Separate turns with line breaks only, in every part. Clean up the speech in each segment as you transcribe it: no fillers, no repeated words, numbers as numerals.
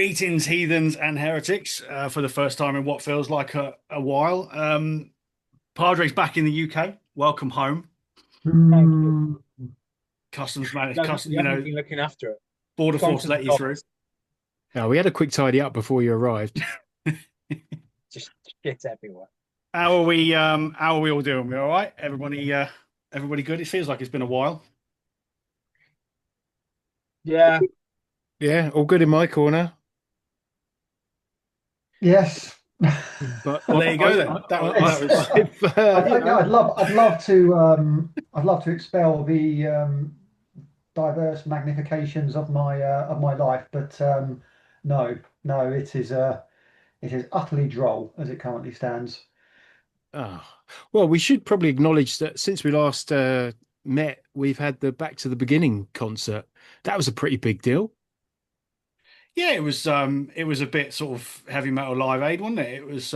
Greetings, heathens and heretics, for the first time in what feels like a while. Padres back in the UK. Welcome home.
Thank you.
Mm,
Customs man,
You haven't been looking after it.
border
Gone
force
to the
let you through.
dogs.
no, we had a quick tidy up before you arrived.
Just shit everywhere.
How are we all doing? We all right? Everybody good? It feels like it's been a while.
Yeah.
Yeah, all good in my corner.
Yes.
But
Well, there you go then. That was
I've, you
Yeah,
know,
I'd love to expel the diverse magnifications of my life, but no, it is utterly droll as it currently stands.
oh, well, we should probably acknowledge that since we last met, we've had the Back to the Beginning concert. That was a pretty big deal.
yeah, it was a bit sort of heavy metal live aid, wasn't it? It was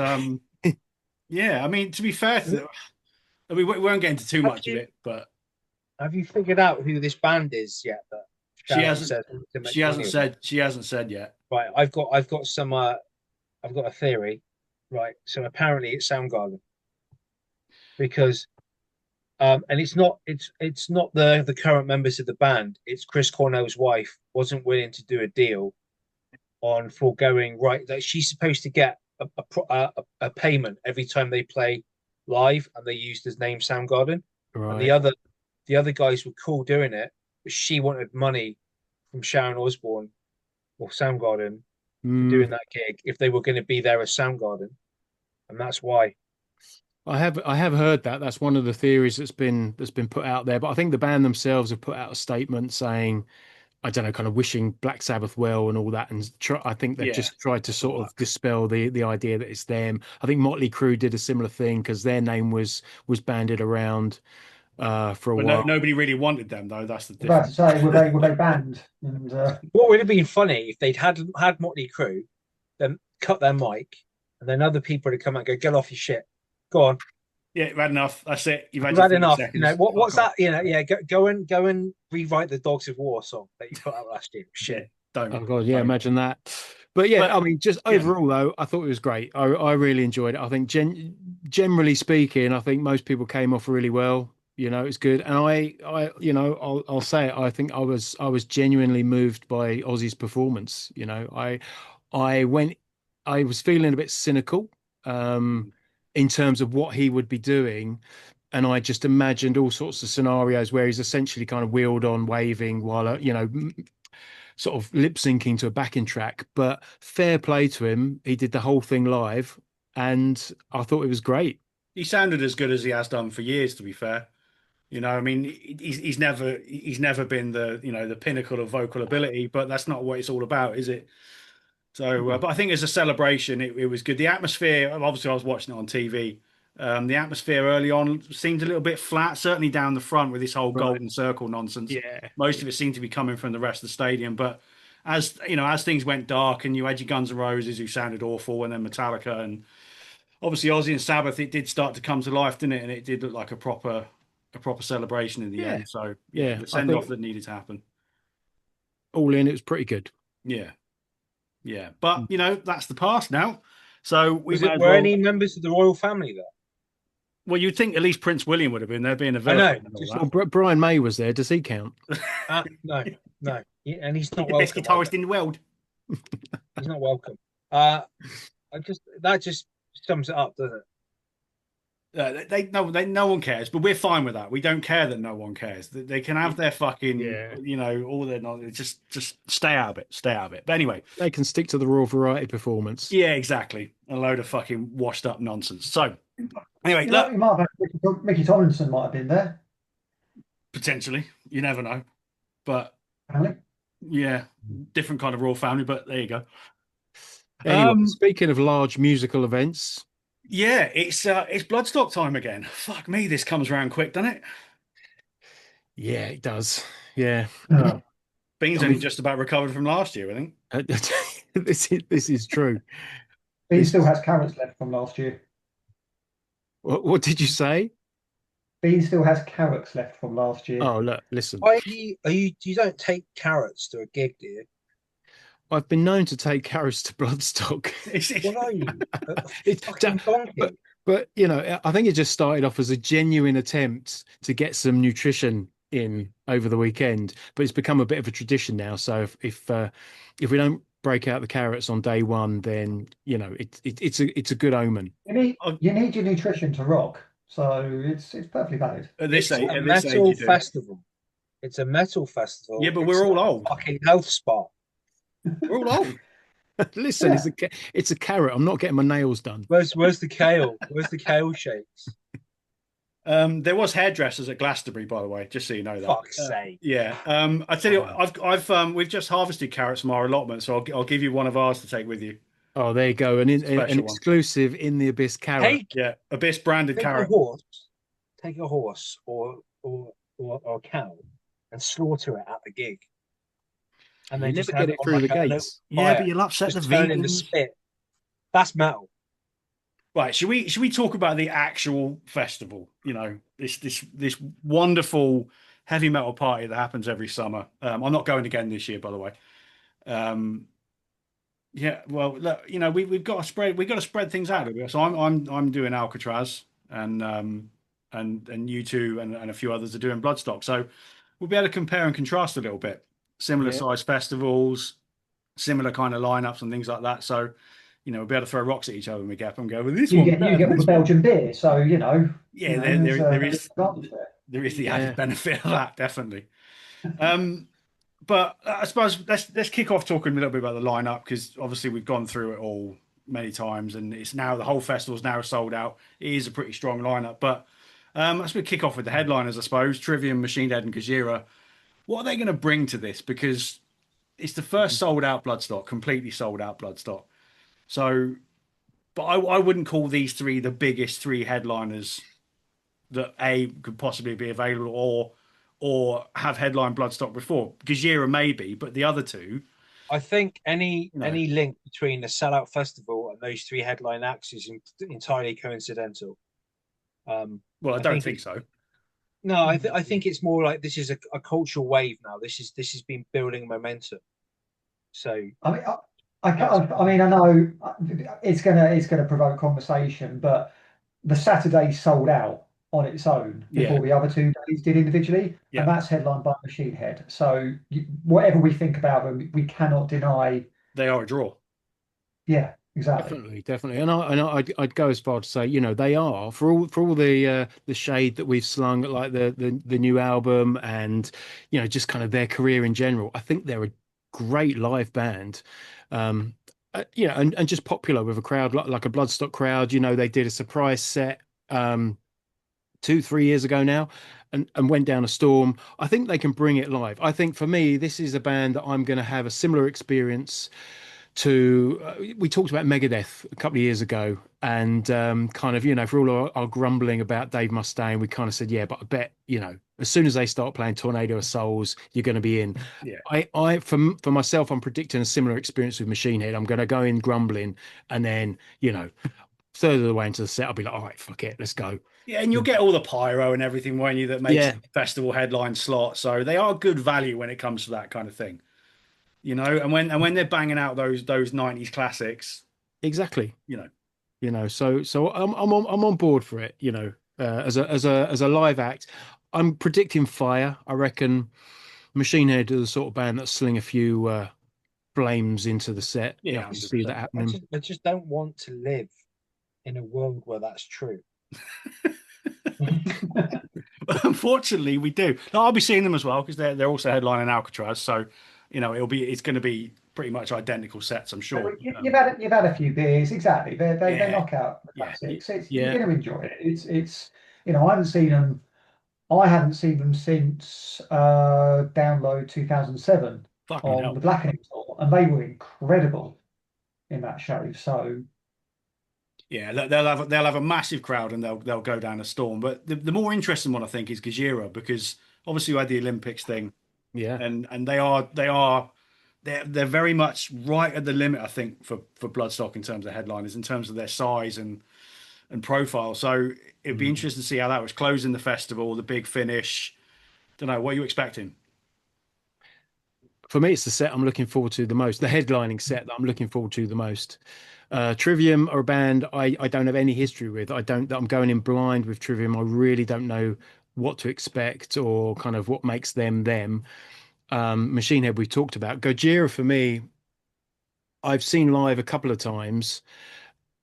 yeah, I mean to be fair we won't get into too
Have
much of
you
it, but
have you figured out who this band is yet that
she
Sharon
hasn't
said to make money with it?
she hasn't said yet.
Right, I've got a theory. Right. So apparently it's Soundgarden because and it's not the current members of the band. It's Chris Cornell's wife wasn't willing to do a deal on foregoing right that she's supposed to get a payment every time they play live and they used his name Soundgarden. And
Right.
the other guys were cool doing it, but she wanted money from Sharon Osbourne or Soundgarden for
Mm,
doing that gig if they were going to be there as Soundgarden, and that's why.
I have heard that. That's one of the theories that's been put out there. But I think the band themselves have put out a statement saying, I don't know, kind of wishing Black Sabbath well and all that. And I think they've
Yeah,
just tried to
best of
sort of
luck.
dispel the idea that it's them. I think Motley Crue did a similar thing because their name was bandied around for a
But
while.
nobody really wanted them though. That's the
About to
difference.
say, were they banned? And
What would have been funny if they'd had Motley Crue, then cut their mic, and then other people would come out and go, "Get off your shit, go on,
Yeah, you've had enough. That's it. You've had
you've
your
had
30
enough." You know
seconds.
what's
Fuck off.
that? You know, yeah, go and rewrite the Dogs of War song that you put out last year.
Yeah,
Shit.
Oh
don't,
God, yeah,
don't.
imagine that. But yeah,
But
I mean, just
yeah,
overall though, I thought it was great. I really enjoyed it. I think generally speaking, I think most people came off really well. It's good. And I'll say it. I think I was genuinely moved by Ozzy's performance. I went, I was feeling a bit cynical, um, in terms of what he would be doing. And I just imagined all sorts of scenarios where he's essentially kind of wheeled on, waving while, sort of lip syncing to a backing track. But fair play to him, he did the whole thing live, and I thought it was great.
he sounded as good as he has done for years. To be fair, I mean, he's never been the pinnacle of vocal ability, but that's not what it's all about, is it? So, but I think as a celebration, it was good. The atmosphere, obviously, I was watching it on TV. The atmosphere early on seemed a little bit flat, certainly down the front with this whole
Right.
golden circle nonsense.
Yeah.
Most of it seemed to be coming from the rest of the stadium. But as things went dark and you had your Guns N' Roses who sounded awful, and then Metallica and obviously Ozzy and Sabbath, it did start to come to life, didn't it? And it did look like a proper celebration in the
Yeah.
end. So yeah,
Yeah.
the
I
send off
think
that needed to happen.
all in, it was pretty good.
Yeah, yeah. But that's the past now. So we
Was
may
it?
as
Were
well.
any members of the royal family there?
Well, you'd think at least Prince William would have been there, being a
I
Villa
know.
fan and all
Just
Well,
that.
Brian May was there. Does he count?
no, no, and he's
He's
not
the best
welcome either.
guitarist in the world.
He's not welcome. Uh, that just sums it up, doesn't it?
No one cares, but we're fine with that. We don't care that no one cares. They can have their fucking,
Yeah.
all their knowledge. Just stay out of it. Stay out of it. But anyway,
They can stick to the Royal Variety performance.
yeah, exactly. A load of fucking washed up nonsense. So anyway,
you
look,
might have had Mickey Tomlinson might have been there.
potentially, you never know. But
Apparently.
yeah, different kind of royal family. But there you go.
Anyway,
Um,
speaking of large musical events,
yeah, it's Bloodstock time again. Fuck me, this comes around quick, doesn't it?
yeah, it does. Yeah.
Oh.
Bean's
I
only
mean,
just about recovered from last year, I think.
this is true.
Bean
This
still
is,
has carrots left from last year.
what did you say?
Bean still has carrots left from last year.
Oh, look, listen.
Why do you don't take carrots to a gig, do you?
I've been known to take carrots to Bloodstock.
What are you? A
It's
fucking donkey?
but you know, I think it just started off as a genuine attempt to get some nutrition in over the weekend, but it's become a bit of a tradition now. So if we don't break out the carrots on day one, then you know it's a good omen.
I-
You need your nutrition to rock, so it's perfectly valid.
It's a
at this age,
metal
you do.
festival. It's a metal festival.
Yeah, but
It's
we're all
not a
old.
fucking health spa.
We're all old.
Listen,
Yeah.
it's a carrot. I'm not getting my nails done.
Where's the kale? Where's the kale shakes?
There was hairdressers at Glastonbury, by the way, just so you know that.
Fuck's sake.
Yeah. I tell you, we've just harvested carrots from our allotment, so I'll give you one of ours to take with you.
Oh, there you go. An
Special one.
exclusive in the Abyss carrot.
Take
Yeah, Abyss branded
take a
carrot.
horse, take a horse or a cow and slaughter it at the gig. And
You
then
never
just
get
have
it
it on
through
like
the
an
gates.
open
Yeah,
fire.
but you'll upset
Just
the
turn in the
vegans.
spit. That's metal.
Right, should we talk about the actual festival? You know, this wonderful heavy metal party that happens every summer. I'm not going again this year, by the way. Um, yeah, well, look, you know, we've got to spread things out a bit. So I'm doing Alcatraz, and you two and a few others are doing Bloodstock. So we'll be able to compare and contrast a little bit. Similar
Yeah.
size festivals, similar kind of lineups and things like that. So, you know, we'll be able to throw rocks at each other when we get up and go, well, this
You
one's
get
better than
all the
this one.
Belgian beer, so
Yeah, there
there's
is
advantage there.
there is the
Yeah.
added benefit of that, definitely. But I suppose let's kick off talking a little bit about the lineup, because obviously we've gone through it all many times, and it's now the whole festival's now sold out. It is a pretty strong lineup, but let's kick off with the headliners, I suppose. Trivium, Machine Head, and Gojira. What are they going to bring to this? Because it's the first sold out Bloodstock, completely sold out Bloodstock. So, but I wouldn't call these three the biggest three headliners that could possibly be available, or have headline Bloodstock before. Gojira maybe, but the other two,
I think any
No.
link between the sellout festival and those three headline acts is entirely coincidental.
well, I don't think so.
No, I think it's more like this is a cultural wave now. This has been building momentum. So
I mean, I mean, I know it's gonna provoke conversation, but the Saturday sold out on its own before
Yeah.
the other 2 days did individually,
Yeah.
and that's headlined by Machine Head. So whatever we think about them, we cannot deny.
They are a draw.
Yeah, exactly.
Definitely, and I'd go as far to say, you know, they are for all the shade that we've slung at like the new album, and you know, just kind of their career in general. I think they're a great live band. You know, and just popular with a crowd like a Bloodstock crowd. You know, they did a surprise set 2-3 years ago now, and went down a storm. I think they can bring it live. I think for me, this is a band that I'm going to have a similar experience to. We talked about Megadeth a couple of years ago, and kind of, you know, for all our grumbling about Dave Mustaine, we kind of said, yeah, but I bet, you know, as soon as they start playing Tornado of Souls, you're going to be in.
Yeah.
I for myself, I'm predicting a similar experience with Machine Head. I'm going to go in grumbling, and then, you know, third of the way into the set, I'll be like, all right, fuck it, let's go.
Yeah, and you'll get all the pyro and everything, won't you, that makes
Yeah.
the festival headline slot. So they are good value when it comes to that kind of thing. You know, and when they're banging out those 90s classics,
Exactly.
you know.
So I'm on board for it, you know, as a live act. I'm predicting fire. I reckon Machine Head are the sort of band that sling a few flames into the set.
Yeah,
I can see that happening.
I just don't want to live in a world where that's true.
Unfortunately, we do. No, I'll be seeing them as well, because they're also headlining Alcatraz. So, you know, it's going to be pretty much identical sets, I'm sure.
You've had a few beers, exactly. They
Yeah.
knock out the
Yeah.
classics.
Yeah.
You're going to enjoy it. It's you know, I haven't seen them. I haven't seen them since Download 2007
Fucking
on
hell.
the Blackening tour, and they were incredible in that show. So
Yeah, they'll have a massive crowd, and they'll go down a storm. But the more interesting one, I think, is Gojira, because obviously we had the Olympics thing,
Yeah.
and they're very much right at the limit, I think, for Bloodstock in terms of headliners, in terms of their size and profile. So it'd be interesting to see how that was closing the festival, the big finish. Don't know, what are you expecting?
For me, it's the set I'm looking forward to the most, the headlining set that I'm looking forward to the most. Trivium are a band I don't have any history with. I'm going in blind with Trivium. I really don't know what to expect or kind of what makes them them. Machine Head we've talked about. Gojira for me, I've seen live a couple of times.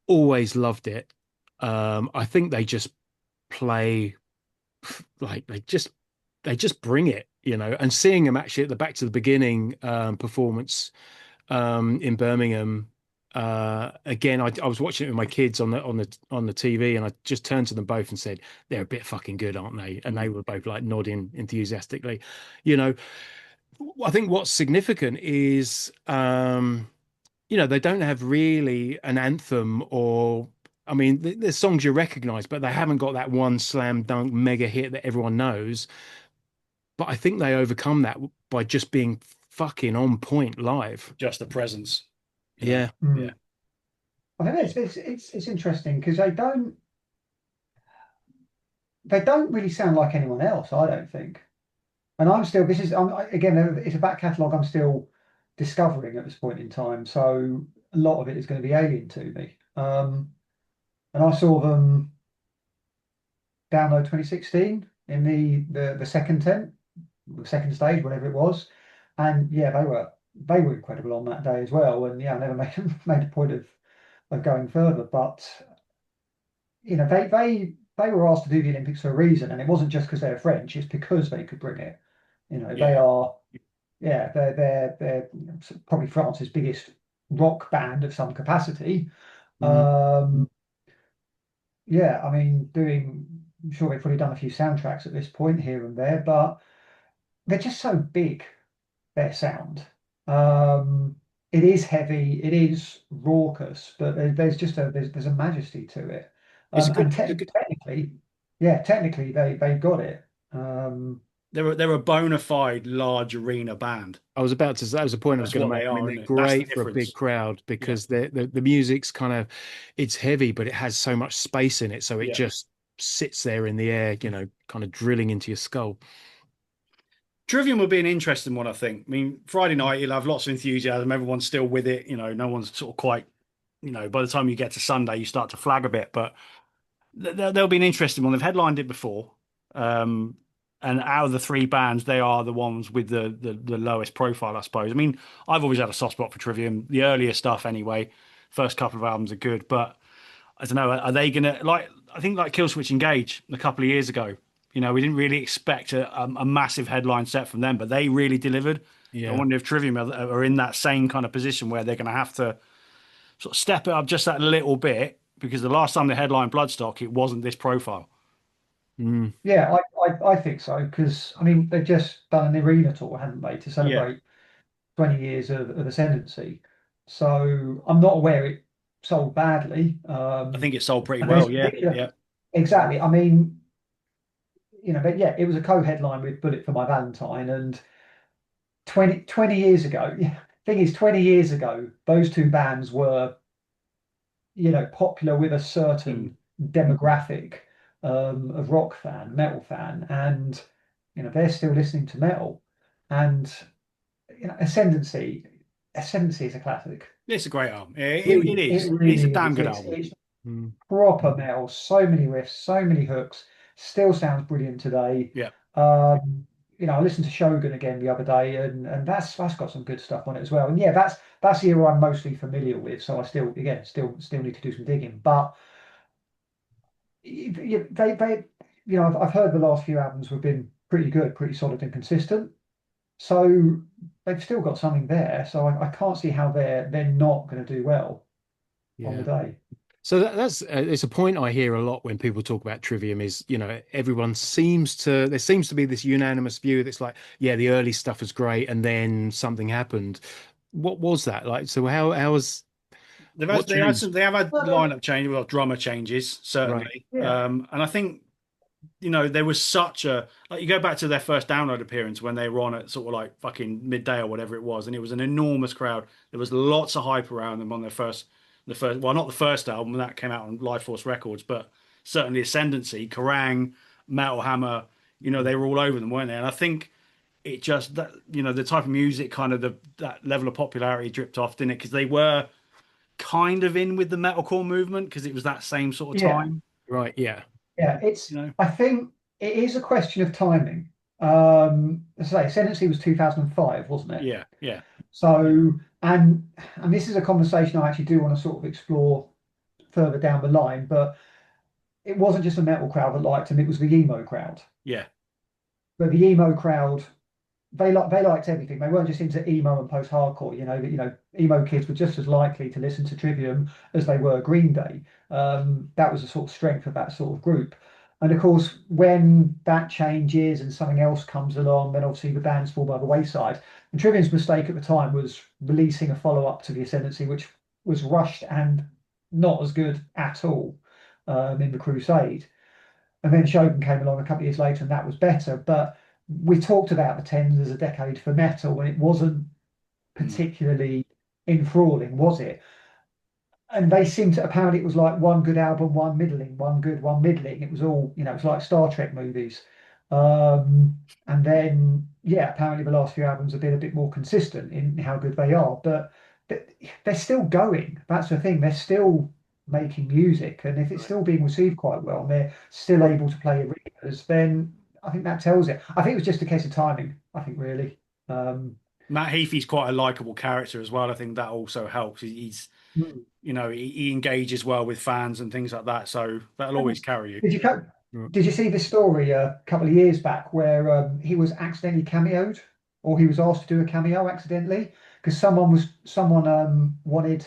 Always loved it. I think they just play like they just bring it, and seeing them actually at the Back to the Beginning performance in Birmingham. Again, I was watching it with my kids on the TV, and I just turned to them both and said, "They're a bit fucking good, aren't they?" And they were both like nodding enthusiastically. You know, I think what's significant is, they don't have really an anthem or. I mean, there's songs you recognize, but they haven't got that one slam dunk mega hit that everyone knows. But I think they overcome that by just being fucking on point live.
Just the presence.
Yeah.
Yeah.
I think it's interesting because they don't really sound like anyone else, I don't think. And again, it's a back catalogue I'm still discovering at this point in time. So a lot of it is going to be alien to me. And I saw them download 2016 in the second tent, the second stage, whatever it was. And yeah, they were incredible on that day as well. And yeah, I never made a point of going further, but they were asked to do the Olympics for a reason, and it wasn't just because they're French; it's because they could bring it. They are, yeah, they're probably France's biggest rock band of some capacity. Yeah, I mean, I'm sure they've probably done a few soundtracks at this point here and there, but they're just so big, their sound. It is heavy, it is raucous, but there's a majesty to it.
It's a
And
good.
technically they got it.
They're a bona fide large arena band.
I was about to say, that was a point I was
That's
going to
what
make.
they
I mean,
are,
they're
isn't it? That's the
great for a big
difference.
crowd because the music's kind of, it's heavy, but it has so much space in it. So it
Yeah.
just sits there in the air, kind of drilling into your skull.
Trivium will be an interesting one, I think. I mean, Friday night, you'll have lots of enthusiasm. Everyone's still with it. No one's sort of quite, by the time you get to Sunday, you start to flag a bit. But there'll be an interesting one. They've headlined it before. And out of the three bands, they are the ones with the lowest profile, I suppose. I mean, I've always had a soft spot for Trivium. The earlier stuff, anyway. First couple of albums are good. But I don't know, are they going to, I think like Killswitch Engage a couple of years ago. We didn't really expect a massive headline set from them, but they really delivered.
Yeah.
I wonder if Trivium are in that same kind of position where they're going to have to sort of step it up just that little bit, because the last time they headlined Bloodstock, it wasn't this profile.
Yeah, I think so, because I mean they've just done an arena tour, haven't they, to celebrate 20 years of ascendancy. So I'm not aware it sold badly.
I think it sold pretty
And
well. Yeah.
exactly. I mean, but yeah, it was a co-headline with Bullet for My Valentine, and 20 years ago, thing is, 20 years ago, those two bands were, popular with a certain demographic of rock fan, metal fan, and they're still listening to metal, and Ascendancy is a classic.
It's a great album.
It
It is. It's a
really
damn
is.
good album.
It's proper metal, so many riffs, so many hooks, still sounds brilliant today.
Yeah.
I listened to Shogun again the other day, and that's got some good stuff on it as well. And yeah, that's the era I'm mostly familiar with, so I still need to do some digging. But I've heard the last few albums have been pretty good, pretty solid and consistent. So they've still got something there. So I can't see how they're not going to do well on the day.
So that's it's a point I hear a lot when people talk about Trivium is, everyone there seems to be this unanimous view that's like, yeah, the early stuff was great and then something happened. What was that like? So how was
they have had lineup changes, well, drummer changes, certainly.
Right.
Yeah.
And I think, there was such you go back to their first download appearance when they were on at sort of like fucking midday or whatever it was, and it was an enormous crowd. There was lots of hype around them on the first, well, not the first album that came out on Life Force Records, but certainly Ascendancy, Kerrang, Metal Hammer, they were all over them, weren't they? And I think it just that the type of music, kind of that level of popularity dripped off, didn't it? Because they were kind of in with the metalcore movement because it was that same sort of
Yeah,
time,
Right. Yeah.
yeah. It's
you know.
I think it is a question of timing. As I say, Ascendancy was 2005, wasn't it?
Yeah, yeah.
So, and this is a conversation I actually do want to sort of explore further down the line, but it wasn't just a metal crowd that liked him, it was the emo crowd.
Yeah.
But the emo crowd, they liked everything. They weren't just into emo and post-hardcore. Emo kids were just as likely to listen to Trivium as they were Green Day. That was the sort of strength of that sort of group. And of course, when that changes and something else comes along, then obviously the bands fall by the wayside. And Trivium's mistake at the time was releasing a follow-up to the Ascendancy, which was rushed and not as good at all, in the Crusade. And then Shogun came along a couple of years later, and that was better. But we talked about the tens as a decade for metal, and it wasn't
Mm.
particularly enthralling, was it? And they seemed to, apparently it was like one good album, one middling, one good, one middling. It was all, it's like Star Trek movies. And then, yeah, apparently the last few albums have been a bit more consistent in how good they are, but they're still going. That's the thing. They're still making music. And if it's
Right.
still being received quite well and they're still able to play arenas, then I think that tells it. I think it was just a case of timing, I think, really. Um,
Matt Heafy's quite a likable character as well. I think that also helps. He's
hmm.
he engages well with fans and things like that, so that'll always carry you.
Did you co-
Right.
did you see this story a couple of years back where he was accidentally cameoed, or he was asked to do a cameo accidentally because someone wanted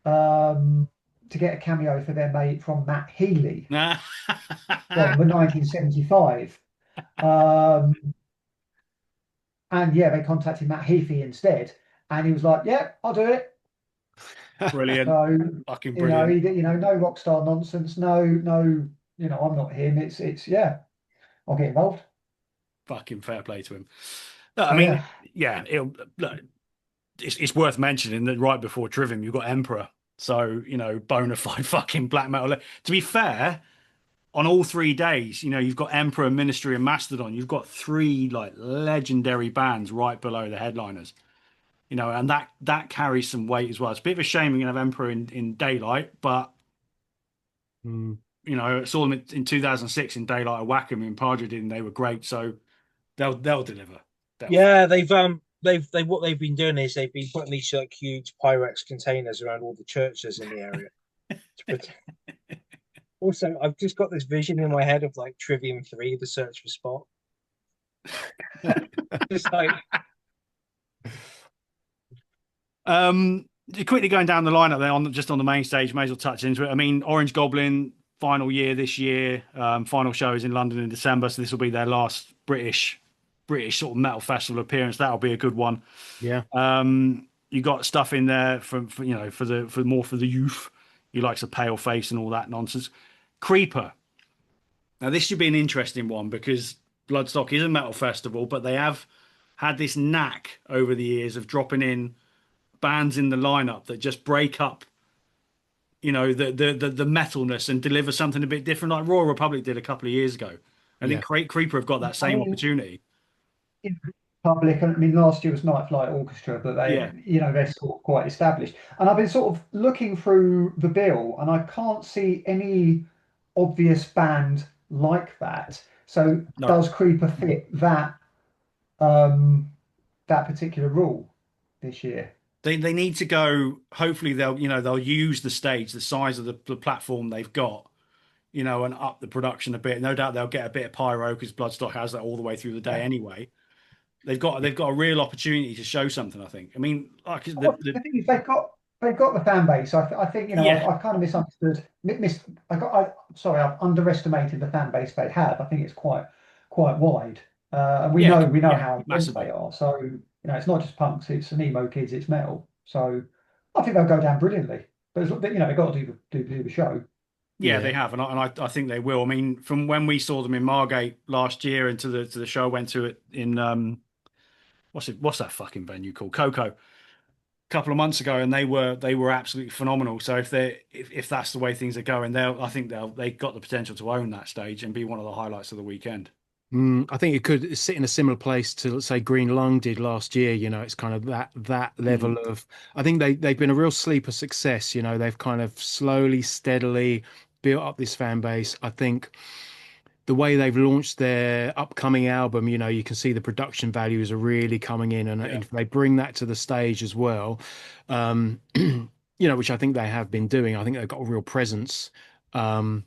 um, to get a cameo for their mate from Matt Healy from the 1975, um, and yeah, they contacted Matt Heafy instead, and he was like, "Yeah, I'll do it."
Brilliant.
So
Fucking brilliant.
no rock star nonsense, no, I'm not him. It's yeah, I'll get involved.
Fucking fair play to him. Look, I
So
mean,
yeah.
yeah, look, it's worth mentioning that right before Trivium, you've got Emperor. So, bona fide fucking black metal. To be fair, on all 3 days, you've got Emperor, Ministry, and Mastodon. You've got three like legendary bands right below the headliners. And that carries some weight as well. It's a bit of a shame we can have Emperor in daylight, but
Mm.
I saw them in 2006 in daylight at Wackham in Padre, and they were great. So they'll deliver. They'll
Yeah, they've what they've been doing is they've been putting these like huge Pyrex containers around all the churches in the area to protect. Also, I've just got this vision in my head of like Trivium 3, the search for Spot. Just like
Quickly going down the lineup there on the main stage, may as well touch into it. I mean, Orange Goblin final year this year. Final show is in London in December, so this will be their last British sort of metal festival appearance. That'll be a good one.
Yeah.
You got stuff in there for the youth. You likes a pale face and all that nonsense. Creeper. Now this should be an interesting one because Bloodstock is a metal festival, but they have had this knack over the years of dropping in bands in the lineup that just break up, the metalness and deliver something a bit different, like Royal Republic did a couple of years ago. I think
Yeah.
Creeper have got that
I
same
mean,
opportunity.
public. I mean, last year was Night Flight Orchestra, but
Yeah,
they're sort of quite established. And I've been sort of looking through the bill, and I can't see any obvious band like that. So
no,
does Creeper fit um, that particular rule this year?
they need to go. Hopefully they'll use the stage, the size of the platform they've got, and up the production a bit. No doubt they'll get a bit of pyro because Bloodstock has that all the way through the day
Yeah.
anyway. They've got a real opportunity to show something. I think. I mean, like
Well, the thing is, they've got the fan base. I think
yeah,
I've kind of misunderstood. Sorry, I've underestimated the fan base they have. I think it's quite wide, and we
yeah,
know
yeah,
how intense they
massively.
are. So it's not just punks; it's an emo kids, it's metal. So I think they'll go down brilliantly. But they've got to do the show.
Yeah, they
Yeah.
have, and I think they will. I mean, from when we saw them in Margate last year, and to the show I went to it in what's that fucking venue called, Coco, a couple of months ago, and they were absolutely phenomenal. So if that's the way things are going, they got the potential to own that stage and be one of the highlights of the weekend.
I think it could sit in a similar place to, let's say, Green Lung did last year. It's kind of that level of. I think they've been a real sleeper success. They've kind of slowly, steadily built up this fan base. I think the way they've launched their upcoming album, you can see the production values are really coming in, and
Yeah.
if they bring that to the stage as well, which I think they have been doing. I think they've got a real presence. Um,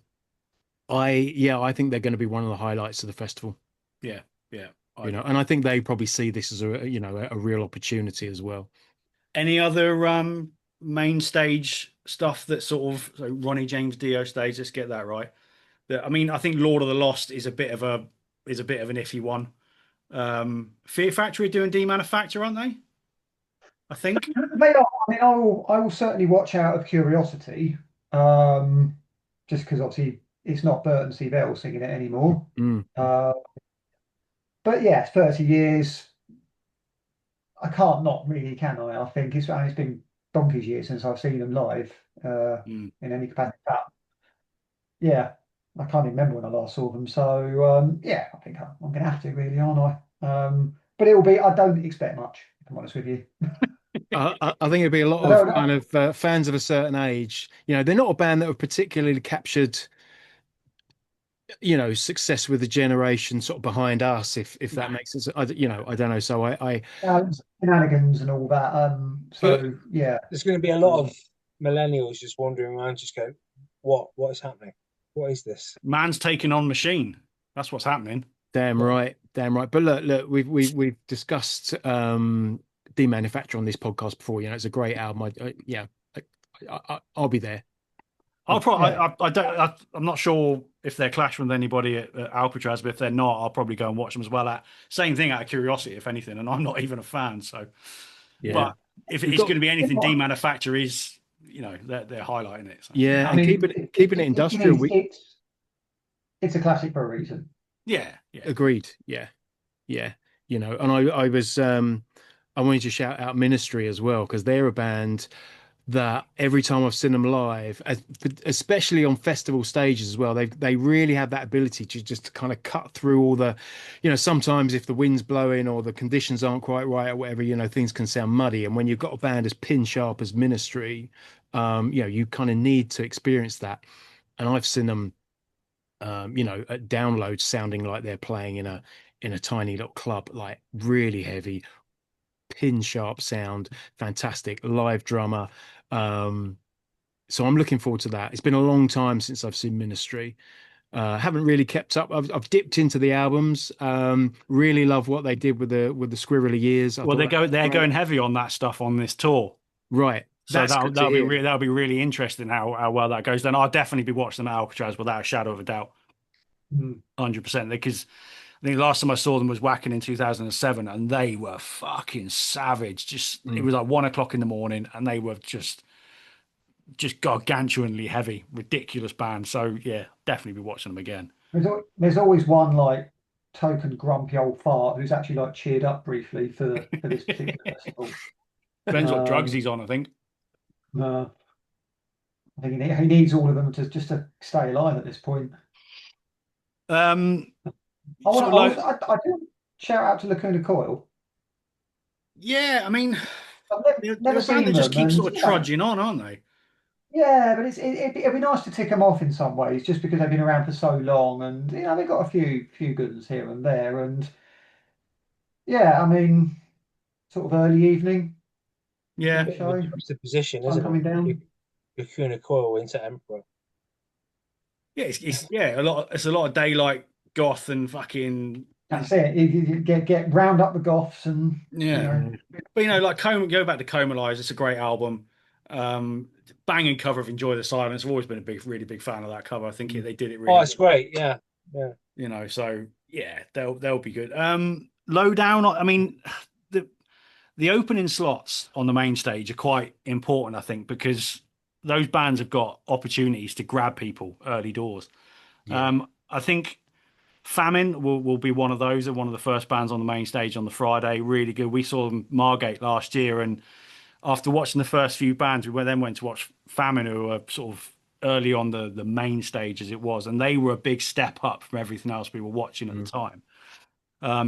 I think they're going to be one of the highlights of the festival.
Yeah, yeah.
And I think they probably see this as a real opportunity as well.
Any other main stage stuff that sort of so Ronnie James Dio stage? Let's get that right. I mean, I think Lord of the Lost is a bit of an iffy one. Fear Factory are doing demanufacture, aren't they? I think.
They are. I mean, I will certainly watch out of curiosity, just because obviously it's not Burton C. Bell singing it anymore.
Mm.
But yeah, 30 years. I can't not really, can I? I think it's been donkey's years since I've seen them live in any capacity. But yeah, I can't even remember when I last saw them. So yeah, I think I'm going to have to really, aren't I? But it will be. I don't expect much, if I'm honest with you.
I think it'd be a lot
I
of
don't
kind
know.
of fans of a certain age. They're not a band that have particularly captured, success with the generation sort of behind us, if that makes sense. I don't know. So
Shenanigans and all that.
but
So yeah.
There's going to be a lot of millennials just wandering around, just go, what is happening? What is this?
Man's taking on machine. That's what's happening.
damn right, damn right. But look, we've discussed Demanufacture on this podcast before. It's a great album. I'll be there.
I'll probably.
Yeah.
I don't. I'm not sure if they're clashing with anybody at Alcatraz, but if they're not, I'll probably go and watch them as well. Same thing out of curiosity, if anything. And I'm not even a fan, so.
Yeah.
But if
We've
it's
got-
going to be anything, Demanufacture is, they're highlighting it. So.
Yeah,
I
and
mean,
keeping it industrial.
It's a classic for a reason.
Yeah, yeah.
Agreed. Yeah, yeah. And I was I wanted to shout out Ministry as well, because they're a band that every time I've seen them live, especially on festival stages as well, they really have that ability to just kind of cut through all the, sometimes if the wind's blowing or the conditions aren't quite right or whatever, things can sound muddy. And when you've got a band as pin sharp as Ministry, you kind of need to experience that. And I've seen them, at downloads sounding like they're playing in a tiny little club, like really heavy, pin sharp sound, fantastic live drummer. So I'm looking forward to that. It's been a long time since I've seen Ministry. Haven't really kept up. I've dipped into the albums. Really love what they did with the Squirrely Years.
Well, they're going heavy on that stuff on this tour.
Right.
So
That's good to
that'll be
hear.
that'll be really interesting how well that goes. Then I'll definitely be watching them at Alcatraz without a shadow of a doubt, 100%. Because I think the last time I saw them was Wacken in 2007, and they were fucking savage. It was like 1 o'clock in the morning, and they were just gargantuanly heavy, ridiculous band. So yeah, definitely be watching them again.
There's always one like token grumpy old fart who's actually like cheered up briefly for this particular festival.
Depends what drugs he's on, I think.
I think he needs all of them to just to stay alive at this point. I do shout out to Lacuna Coil.
Yeah, I mean,
I've never
they're a
seen
band that just
them,
keeps
and,
sort of trudging on, aren't they?
yeah, but it'd be nice to tick them off in some ways, just because they've been around for so long, and they've got a few good ones here and there, and yeah, I mean, sort of early evening.
Yeah,
Show.
It's the position,
Sun
isn't
coming
it?
down.
Lacuna Coil into Emperor.
yeah, it's it's a lot of daylight goth and fucking.
That's it. You get round up the goths and
Yeah, but like Coma, go back to Comalize. It's a great album. Banging cover of Enjoy the Silence. I've always been really big fan of that cover. I think they did it really.
Oh, it's great. Yeah, yeah.
So yeah, they'll be good. Lowdown. I mean, the opening slots on the main stage are quite important, I think, because those bands have got opportunities to grab people early doors.
Yeah.
I think Famine will be one of those. They're one of the first bands on the main stage on the Friday. Really good. We saw them Margate last year, and after watching the first few bands, we then went to watch Famine, who are sort of early on the main stage as it was, and they were a big step up from everything else we were watching at the time.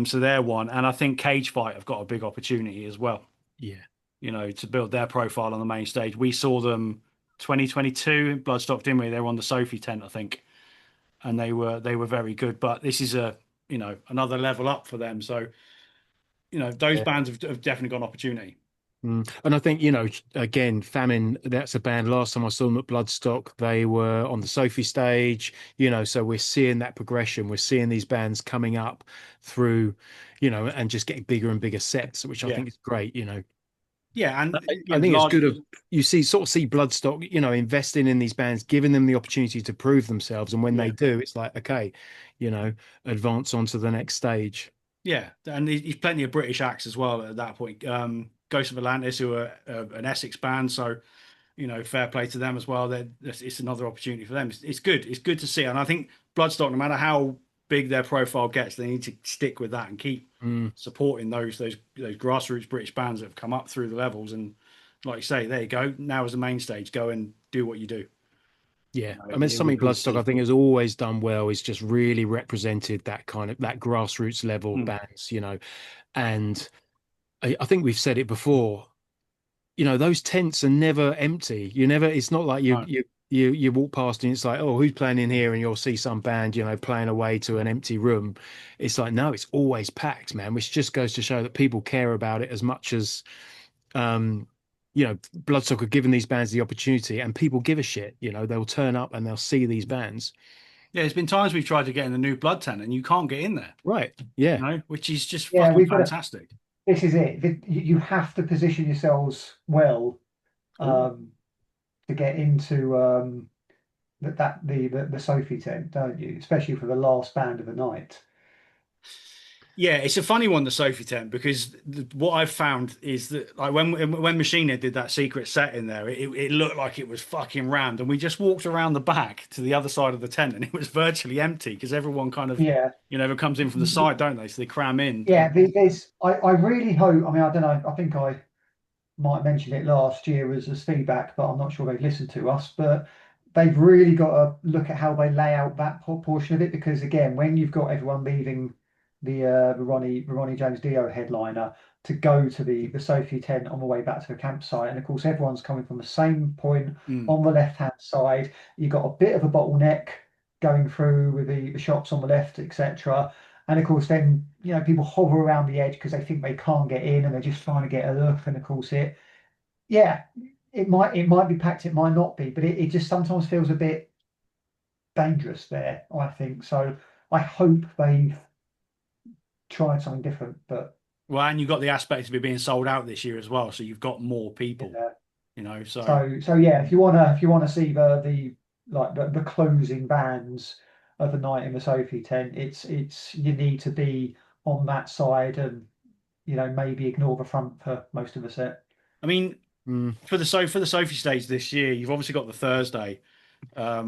So they're one, and I think Cage Fight have got a big opportunity as well.
Yeah.
You know, to build their profile on the main stage. We saw them 2022 in Bloodstock, didn't we? They were on the Sophie tent, I think, and they were very good. But this is another level up for them. So those
Yeah.
bands have definitely got an opportunity.
And I think, again, Famine, that's a band. Last time I saw them at Bloodstock, they were on the Sophie stage, so we're seeing that progression. We're seeing these bands coming up through, and just getting bigger and bigger sets, which I think is great,
Yeah, and
I think it's good of you see Bloodstock, investing in these bands, giving them the opportunity to prove themselves. And when they do, it's like, okay, advance on to the next stage.
Yeah, and he's plenty of British acts as well at that point. Ghost of Atlantis, who are an Essex band, so fair play to them as well. It's another opportunity for them. It's good. It's good to see, and I think Bloodstock, no matter how big their profile gets, they need to stick with that and keep supporting those grassroots British bands that have come up through the levels. And like you say, there you go. Now as a main stage, go and do what you do.
Yeah, I mean, something Bloodstock I think has always done well is just really represented that kind of that grassroots level bands, and I think we've said it before. Those tents are never empty. It's not like you walk past and it's like, oh, who's playing in here? And you'll see some band, playing away to an empty room. It's like, no, it's always packed, man, which just goes to show that people care about it as much as, Bloodstock are giving these bands the opportunity, and people give a shit. They'll turn up and they'll see these bands.
Yeah, there's been times we've tried to get in the new Blood tent and you can't get in there.
Right. Yeah.
Which is just fucking fantastic.
This is it. You have to position yourselves well to get into the Sophie tent, don't you? Especially for the last band of the night.
Yeah, it's a funny one, the Sophie tent, because what I've found is that like when Machine Head did that secret set in there, it looked like it was fucking rammed, and we just walked around the back to the other side of the tent, and it was virtually empty because everyone kind of comes in from the side, don't they? So they cram in.
Yeah, I really hope. I mean, I don't know. I think I might have mentioned it last year as feedback, but I'm not sure they've listened to us. But they've really got to look at how they lay out that portion of it, because again, when you've got everyone leaving the Ronnie James Dio headliner to go to the Sophie tent on the way back to the campsite, and of course everyone's coming from the same point on the left hand side. You've got a bit of a bottleneck going through with the shops on the left, etc. And of course then people hover around the edge because they think they can't get in and they're just trying to get a look. And of course it might be packed, it might not be, but it just sometimes feels a bit dangerous there, I think. So I hope they've tried something different. But
and you've got the aspect of it being sold out this year as well, so you've got more people.
So yeah, if you wanna see the closing bands of the night in the Sophie tent, it's you need to be on that side and maybe ignore the front for most of the set.
I mean, for the Sophie stage this year, you've obviously got the Thursday,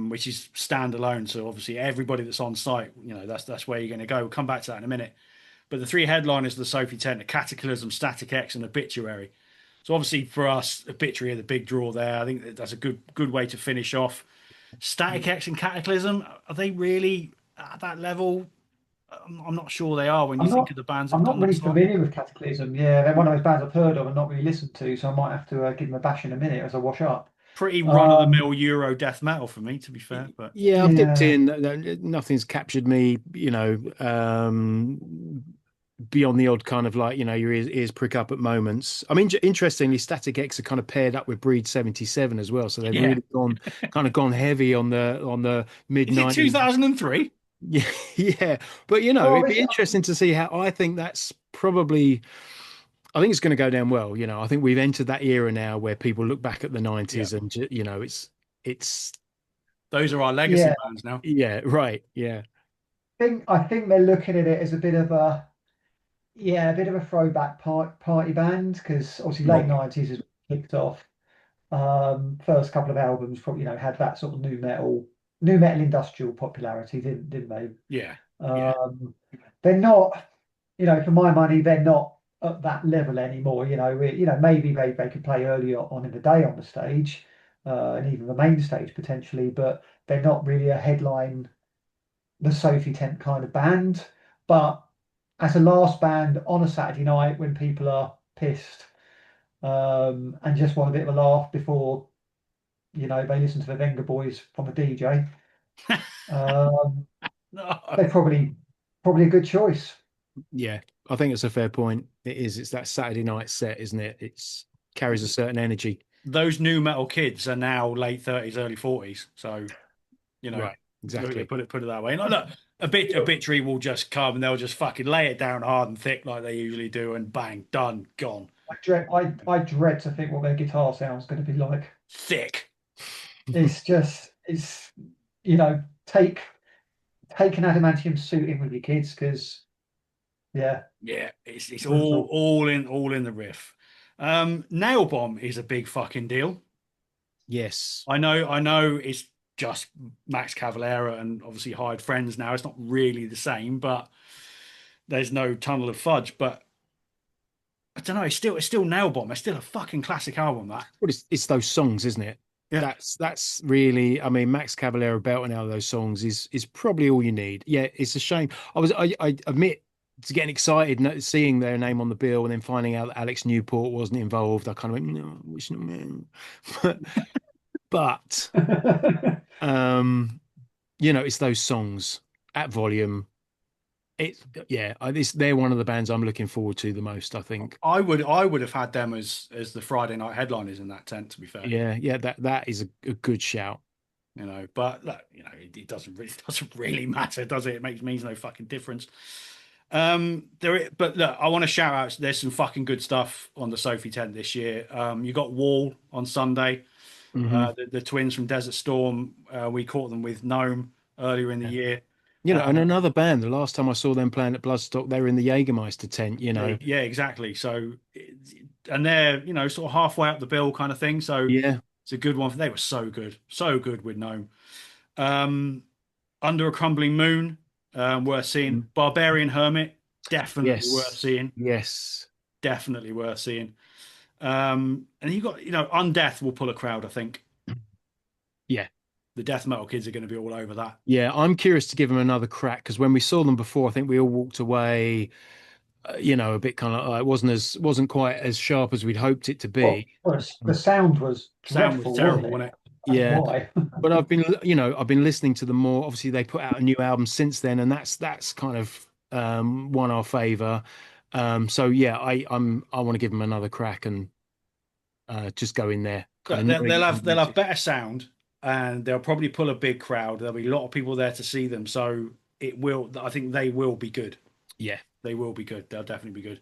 which is standalone. So obviously everybody that's on site, that's where you're going to go. We'll come back to that in a minute. But the three headliners of the Sophie tent are Cataclysm, Static X, and Obituary. So obviously for us, Obituary are the big draw there. I think that's a good way to finish off. Static X and Cataclysm, are they really at that level? I'm not sure they are when you think of the bands.
I'm not really familiar with Cataclysm. Yeah, they're one of those bands I've heard of and not really listened to, so I might have to give them a bash in a minute as I wash up.
Pretty run-of-the-mill Euro death metal for me, to be fair. But
I've dipped in. Nothing's captured me, beyond the odd kind of your ears prick up at moments. I mean, interestingly, Static X are kind of paired up with Breed 77 as well, so they've really gone heavy on the mid 90s.
2003.
Yeah, but it'd be interesting to see how. I think that's probably. I think it's going to go down well. I think we've entered that era now where people look back at the 90s and it's.
Those are our legacy bands now.
Yeah, right. Yeah.
I think they're looking at it as a bit of a throwback party band, because obviously late 90s has kicked off. First couple of albums probably had that sort of new metal industrial popularity, didn't they?
Yeah.
They're not, for my money, they're not at that level anymore. Maybe they could play earlier on in the day on the stage, and even the main stage potentially, but they're not really a headline, the Sophie tent kind of band. But as a last band on a Saturday night when people are pissed, and just want a bit of a laugh before, they listen to the Venga Boys from the DJ, um,
No.
they're probably a good choice.
Yeah, I think it's a fair point. It is. It's that Saturday night set, isn't it? It's carries a certain energy.
Those new metal kids are now late 30s, early 40s. So,
Right. Exactly.
put it that way. And look, obituary will just come and they'll just fucking lay it down hard and thick like they usually do, and bang, done, gone.
I dread to think what their guitar sound's going to be like.
Thick.
It's take an adamantium suit in with your kids, because yeah.
It's all in the riff. Nail Bomb is a big fucking deal.
Yes.
I know it's just Max Cavalera and obviously Hired Friends now. It's not really the same, but there's no Tunnel of Fudge. But I don't know, it's still Nail Bomb. It's still a fucking classic album, that.
Well, it's those songs, isn't it?
Yeah.
That's really, I mean, Max Cavalera belting out those songs is probably all you need. Yeah, it's a shame. I admit to getting excited seeing their name on the bill and then finding out that Alex Newport wasn't involved. I kind of went, no, wish no. But it's those songs at volume. They're one of the bands I'm looking forward to the most, I think.
I would have had them as the Friday night headliners in that tent, to be fair.
Yeah, that is a good shout.
But look, it doesn't really matter, does it? It means no fucking difference. But look, I want to shout out. There's some fucking good stuff on the Sophie tent this year. You got Wall on Sunday.
Mm-hmm.
The twins from Desert Storm. We caught them with Gnome earlier in the year.
And another band. The last time I saw them playing at Bloodstock, they were in the Jägermeister tent.
Yeah, exactly. So, and they're sort of halfway up the bill kind of thing. So
yeah,
it's a good one. They were so good with Gnome. Under a Crumbling Moon, worth seeing. Barbarian Hermit, definitely worth seeing.
Yes,
definitely worth seeing. And you got Undeath will pull a crowd, I think.
Yeah.
The death metal kids are going to be all over that.
Yeah, I'm curious to give them another crack, because when we saw them before, I think we all walked away, a bit kind of it wasn't quite as sharp as we'd hoped it to be.
Well, the sound was dreadful,
terrible, wasn't it?
Yeah, but I've been listening to them more. Obviously, they put out a new album since then, and that's kind of won our favor. So yeah, I want to give them another crack and just go in there.
They'll have better sound, and they'll probably pull a big crowd. There'll be a lot of people there to see them, so I think they will be good.
Yeah,
they will be good. They'll definitely be good.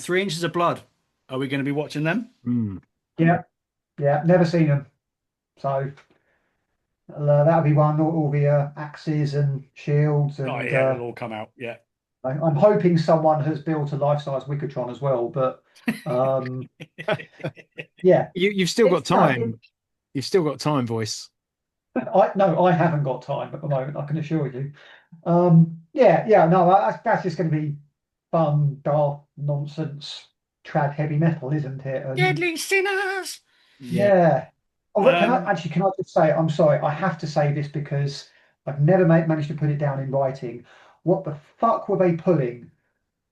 3 Inches of Blood. Are we going to be watching them?
Yeah, never seen them, so that'll be one. All the axes and shields, and
it'll all come out. Yeah,
I'm hoping someone has built a life-size Wickertron as well, but yeah,
you've still got time. You've still got time, voice.
I haven't got time at the moment, I can assure you. No, that's just going to be fun, dark nonsense, trad heavy metal, isn't it? And,
Deadly Sinners.
Yeah. Oh, can I just say, I'm sorry, I have to say this because I've never managed to put it down in writing. What the fuck were they pulling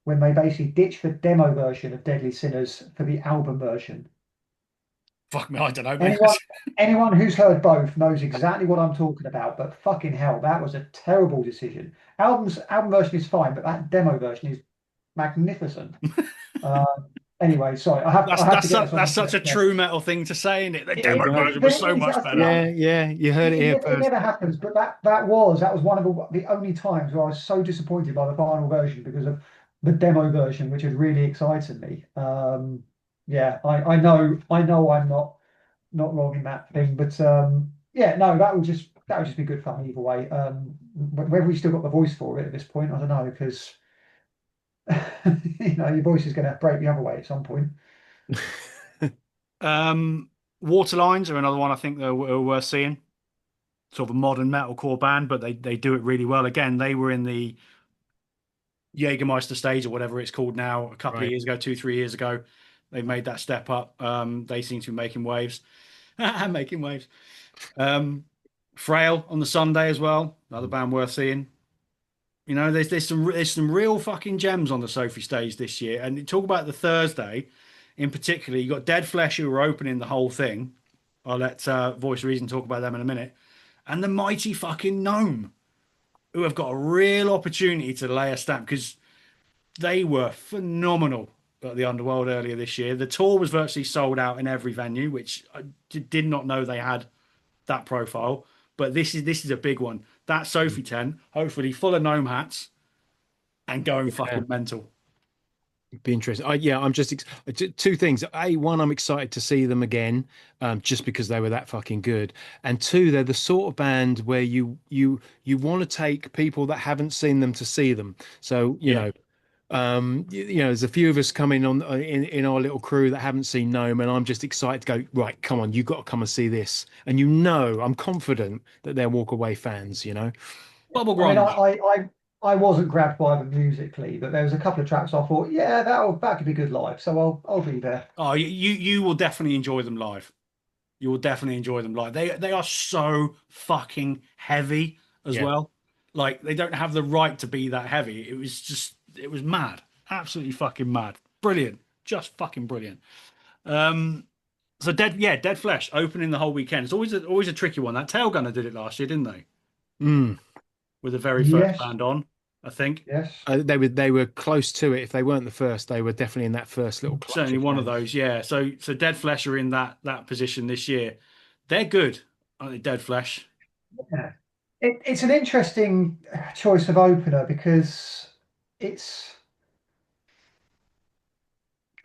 when they basically ditched the demo version of Deadly Sinners for the album version?
Fuck me, I don't know.
Anyone who's heard both knows exactly what I'm talking about, but fucking hell, that was a terrible decision. Album version is fine, but that demo version is magnificent. Anyway, sorry,
that's such a true metal thing to say, isn't it? The demo version was so much better.
Yeah, you heard it here first.
It never happens, but that was one of the only times where I was so disappointed by the final version because of the demo version, which had really excited me. I know I'm not wrong in that thing, but that would just be good fun either way. Whether we still got the voice for it at this point, I don't know, because your voice is going to break the other way at some point.
Waterlines are another one I think that we're worth seeing. Sort of a modern metalcore band, but they do it really well. Again, they were in the Jägermeister stage or whatever it's called now a couple of years ago, 2-3 years ago. They made that step up. They seem to be making waves. Making waves. Frail on the Sunday as well. Another band worth seeing. You know, there's some real fucking gems on the Sophie stage this year. And talk about the Thursday in particular. You got Dead Flesh who were opening the whole thing. I'll let Voice of Reason talk about them in a minute. And the Mighty fucking Gnome, who have got a real opportunity to lay a stamp because they were phenomenal at the Underworld earlier this year. The tour was virtually sold out in every venue, which I did not know they had that profile. But this is a big one. That Sophie tent, hopefully full of gnome hats and going fucking mental.
Be interesting. I'm just two things. One, I'm excited to see them again, just because they were that fucking good. And two, they're the sort of band where you want to take people that haven't seen them to see them. So there's a few of us coming on in our little crew that haven't seen Gnome, and I'm just excited to go, right, come on, you've got to come and see this. And I'm confident that they're walk away fans,
Bubble
I mean,
grunge.
I wasn't grabbed by them musically, but there was a couple of tracks I thought, yeah, that could be good live. So I'll be there.
Oh, you will definitely enjoy them live. You will definitely enjoy them live. They are so fucking heavy as well. Like they don't have the right to be that heavy. It was mad. Absolutely fucking mad. Brilliant. Just fucking brilliant. So Dead Flesh opening the whole weekend. It's always a tricky one. That Tail Gunner did it last year, didn't they? With the very first
Yes,
band on, I think.
yes.
They were close to it. If they weren't the first, they were definitely in that first little clutch.
Certainly one of those, yeah. So Dead Flesh are in that position this year. They're good, aren't they, Dead Flesh?
Yeah. It's an interesting choice of opener because it's,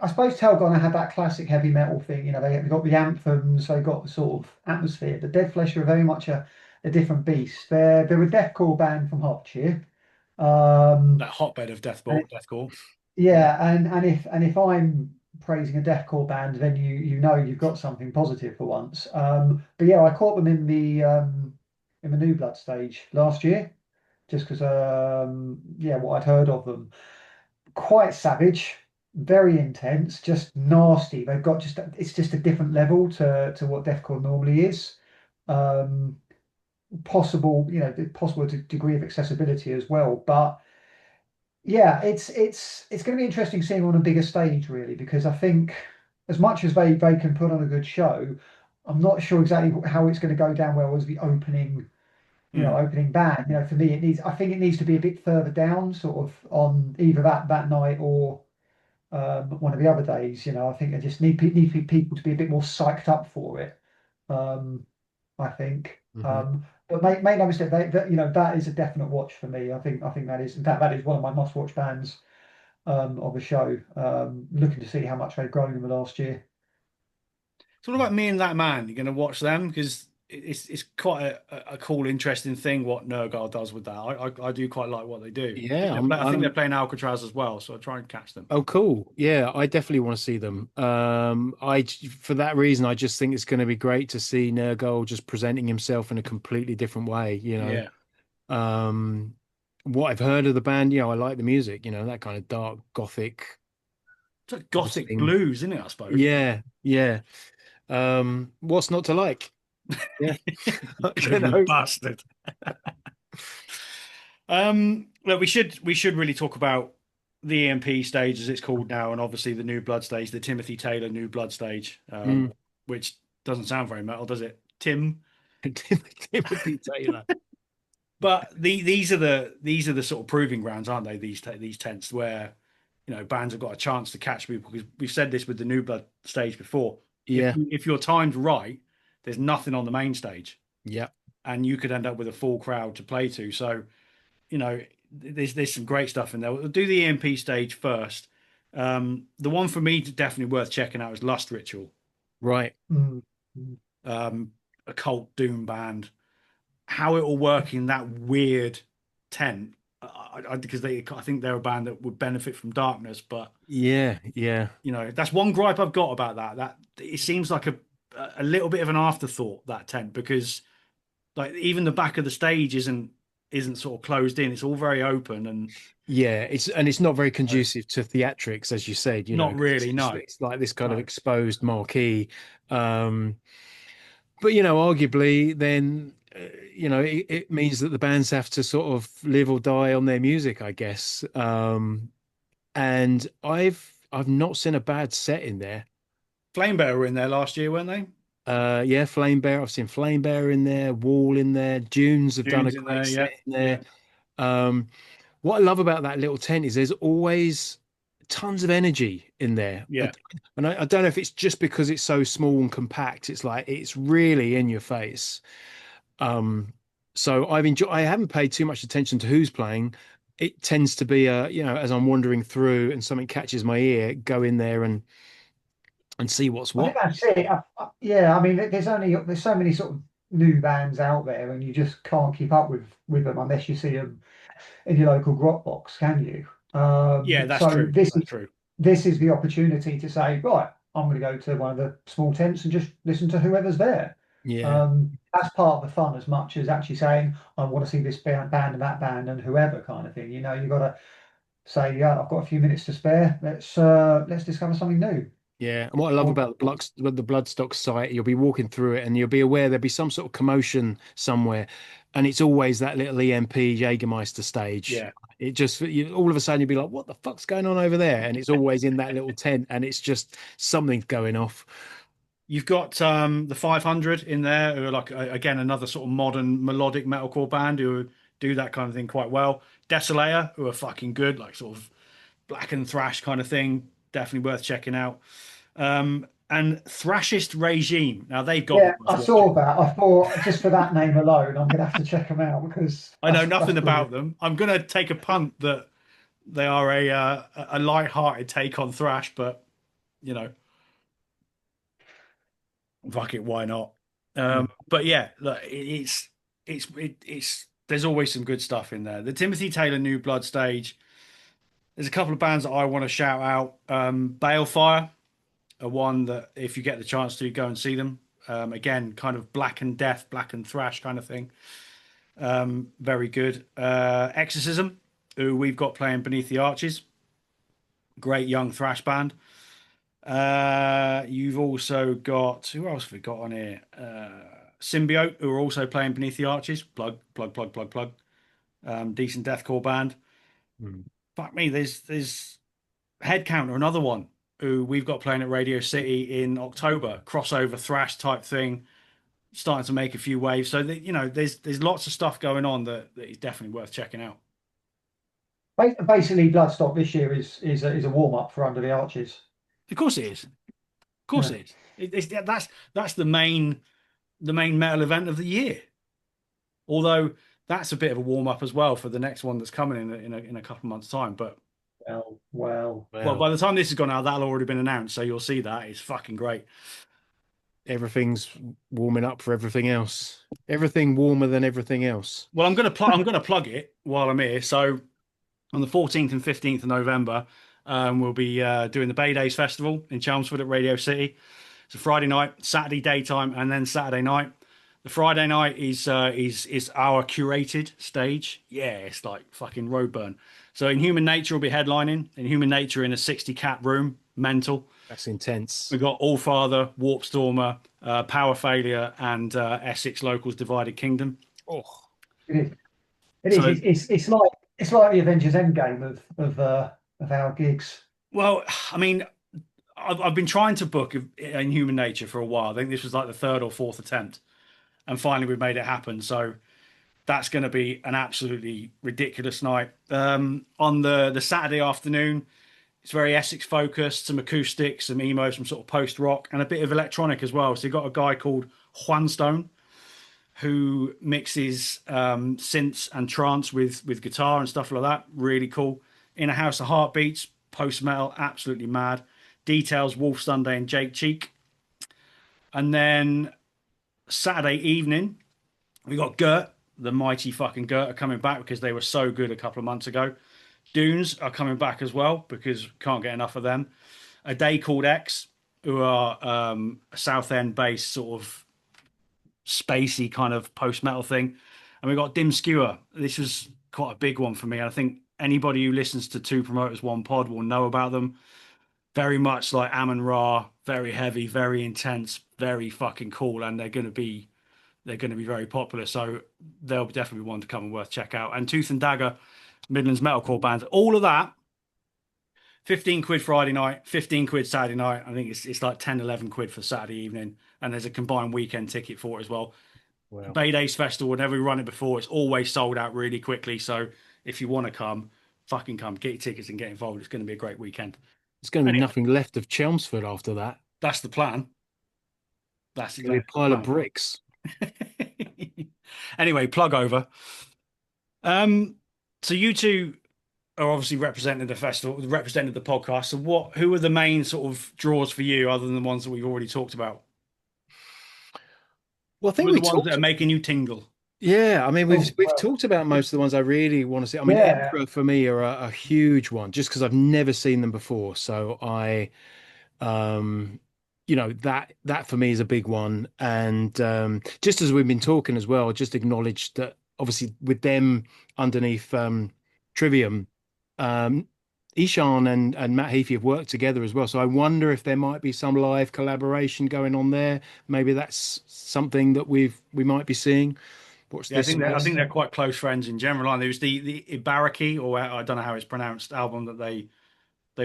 I suppose Telgonner had that classic heavy metal thing. They've got the anthems, they've got the sort of atmosphere. But Dead Flesh are very much a different beast. They're a deathcore band from Hertfordshire.
That hotbed of deathcore.
Yeah, and if I'm praising a deathcore band, then you know you've got something positive for once. But yeah, I caught them in the New Blood stage last year, just because yeah, what I'd heard of them, quite savage, very intense, just nasty. They've got it's just a different level to what deathcore normally is. Um, possible degree of accessibility as well, but yeah, it's going to be interesting seeing them on a bigger stage, really, because I think as much as they can put on a good show, I'm not sure exactly how it's going to go down well as the opening band. For me, I think it needs to be a bit further down, sort of on either that night or one of the other days. I think I just need people to be a bit more psyched up for it. I think. But make no mistake, that is a definite watch for me. I think that is one of my must-watch bands of the show. Looking to see how much they've grown in the last year.
So what about Me and That Man? You're going to watch them because it's quite a cool, interesting thing what Nergal does with that. I do quite like what they do.
Yeah,
I think they're playing Alcatraz as well, so I'll try and catch them.
Oh, cool. Yeah, I definitely want to see them. For that reason, I just think it's going to be great to see Nergal just presenting himself in a completely different way.
Yeah.
What I've heard of the band, I like the music. That kind of dark gothic.
It's like gothic
thing.
blues, isn't it? I suppose.
Yeah, yeah. What's not to like? Yeah,
Bastard. Look, we should really talk about the EMP stage as it's called now, and obviously the New Blood stage, the Timothy Taylor New Blood stage, which doesn't sound very metal, does it?
Timothy Taylor.
But these are the sort of proving grounds, aren't they? These tents where bands have got a chance to catch people, because we've said this with the New Blood stage before.
Yeah,
if you're timed right, there's nothing on the main stage.
Yeah,
and you could end up with a full crowd to play to. So, there's some great stuff in there. We'll do the EMP stage first. The one for me definitely worth checking out is Lust Ritual.
Right.
A cult doom band. How it will work in that weird tent, because I think they're a band that would benefit from darkness. But
yeah,
that's one gripe I've got about that it seems like a little bit of an afterthought, that tent, because like even the back of the stage isn't sort of closed in. It's all very open, and
it's not very conducive to theatrics, as you said.
Not really, no.
It's like this kind of exposed marquee. but arguably then it means that the bands have to sort of live or die on their music, I guess. And I've not seen a bad set in there.
Flame Bear were in there last year, weren't they?
Yeah, Flame Bear. I've seen Flame Bear in there, Wall in there, Dunes have done a
Dunes in
great
there, yeah.
set in there. Um, what I love about that little tent is there's always tons of energy in there.
Yeah.
And I don't know if it's just because it's so small and compact. It's like it's really in your face. Um, so I haven't paid too much attention to who's playing. It tends to be as I'm wandering through and something catches my ear, go in there and see what's
I think
what.
that's it. Yeah, I mean, there's so many sort of new bands out there, and you just can't keep up with them unless you see them in your local grot box, can you?
Yeah, that's
So
true.
this is
That's true.
this is the opportunity to say, right, I'm going to go to one of the small tents and just listen to whoever's there.
Yeah.
That's part of the fun as much as actually saying, I want to see this band and that band and whoever kind of thing. You've got to say, yeah, I've got a few minutes to spare. Let's discover something new.
Yeah, and what I love
Or,
about the Bloodstock site, you'll be walking through it and you'll be aware there'll be some sort of commotion somewhere, and it's always that little EMP Jägermeister stage.
Yeah.
It just all of a sudden you'll be like, "What the fuck's going on over there?" And it's always in that little tent, and it's just something's going off.
You've got the 500 in there, who are like again another sort of modern melodic metalcore band who do that kind of thing quite well. Desolator, who are fucking good, like sort of black and thrash kind of thing. Definitely worth checking out. And Thrashist Regime. Now they've got
yeah,
what
I
was
saw
watching.
that. I thought just for that name alone, I'm going to have to check them out because
I know
that's
nothing
brilliant.
about them. I'm gonna take a punt that they are a light-hearted take on thrash, but you know, fuck it, why not? But yeah, look, it's there's always some good stuff in there. The Timothy Taylor New Blood stage. There's a couple of bands that I want to shout out. Balefire are one that if you get the chance to go and see them. Again, kind of black and death, black and thrash kind of thing. Very good. Exorcism, who we've got playing Beneath the Arches. Great young thrash band. You've also got who else have we got on here? Symbiote, who are also playing Beneath the Arches. Plug, plug, plug, plug, plug. Decent deathcore band.
Mm.
Fuck me, there's Headcounter, another one who we've got playing at Radio City in October. Crossover thrash type thing, starting to make a few waves. So there's lots of stuff going on that is definitely worth checking out.
Basically, Bloodstock this year is a warm up for Under the Arches.
Of course it is. Of course
Yeah.
it is. That's the main metal event of the year. Although that's a bit of a warm up as well for the next one that's coming in a couple of months' time. But
Well.
well, by the time this has gone out, that'll already been announced, so you'll see that. It's fucking great.
Everything's warming up for everything else. Everything warmer than everything else.
Well, I'm gonna plug it while I'm here. So on the 14th and 15th of November, we'll be doing the Bay Days Festival in Chelmsford at Radio City. It's a Friday night, Saturday daytime, and then Saturday night. The Friday night is our curated stage. Yeah, it's like fucking Roadburn. So Inhuman Nature will be headlining. Inhuman Nature in a 60 cap room, mental.
That's intense.
We've got Allfather, Warp Stormer, Power Failure, and Essex Locals Divided Kingdom.
Oh,
It is. It
So,
is. It's like the Avengers Endgame of our gigs.
well, I mean, I've been trying to book Inhuman Nature for a while. I think this was like the third or fourth attempt, and finally we made it happen. So that's going to be an absolutely ridiculous night. On the Saturday afternoon, it's very Essex focused, some acoustics, some emo, some sort of post rock, and a bit of electronic as well. So you've got a guy called Juan Stone who mixes synths and trance with guitar and stuff like that. Really cool. In a House of Heartbeats, post metal, absolutely mad. Details, Wolf Sunday and Jake Cheek. And then Saturday evening, we got Gert, the mighty fucking Gert, are coming back because they were so good a couple of months ago. Dunes are coming back as well because can't get enough of them. A Day Called X, who are a Southend based sort of spacey kind of post metal thing. And we got Dim Skewer. This was quite a big one for me. I think anybody who listens to Two Promoters One Pod will know about them. very much like Amon Ra, very heavy, very intense, very fucking cool, and they're going to be very popular. So they'll definitely be one to come and worth check out. And Tooth and Dagger, Midlands metalcore bands, all of that. 15 quid Friday night, 15 quid Saturday night. I think it's like 10, 11 quid for Saturday evening. And there's a combined weekend ticket for it as well.
Wow.
Bay Days Festival, whenever we run it before, it's always sold out really quickly. So if you want to come, fucking come, get your tickets and get involved. It's going to be a great weekend.
There's going to be
Anyway,
nothing left of Chelmsford after that.
that's the plan. That's
It's going to be
exactly
a pile
the
of
plan.
bricks.
Anyway, plug over. So you two are obviously representing the festival, representing the podcast. So who are the main sort of draws for you other than the ones that we've already talked about?
Well, I think
Who are
we
the ones
talked.
that are making you tingle?
Yeah, I mean, we've
Oh,
we've
well,
talked about most of the ones I really want to see. I mean,
yeah.
Emperor for me are a huge one, just because I've never seen them before. So um, that for me is a big one. And just as we've been talking as well, just acknowledge that obviously with them underneath Trivium, um, Ishan and Matt Heafy have worked together as well. So I wonder if there might be some live collaboration going on there. Maybe that's something that we might be seeing. Watch
Yeah, I
this
think I
space.
think they're quite close friends in general. And there was the Ibaraki, or I don't know how it's pronounced, album that they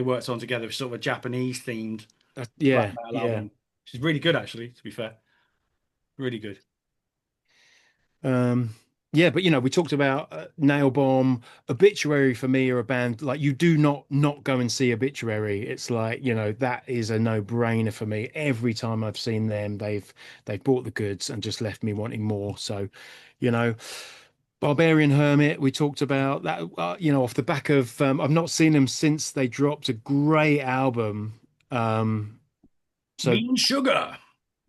worked on together. It's sort of a Japanese themed black
Yeah,
metal
yeah.
album, which is really good actually. To be fair, really good.
Um, yeah, but we talked about Nail Bomb, Obituary for me are a band like you do not go and see Obituary. It's like, that is a no-brainer for me. Every time I've seen them, they've bought the goods and just left me wanting more. So, you know, Barbarian Hermit, we talked about that, off the back of I've not seen them since they dropped a great album. Um, so
Mean Sugar.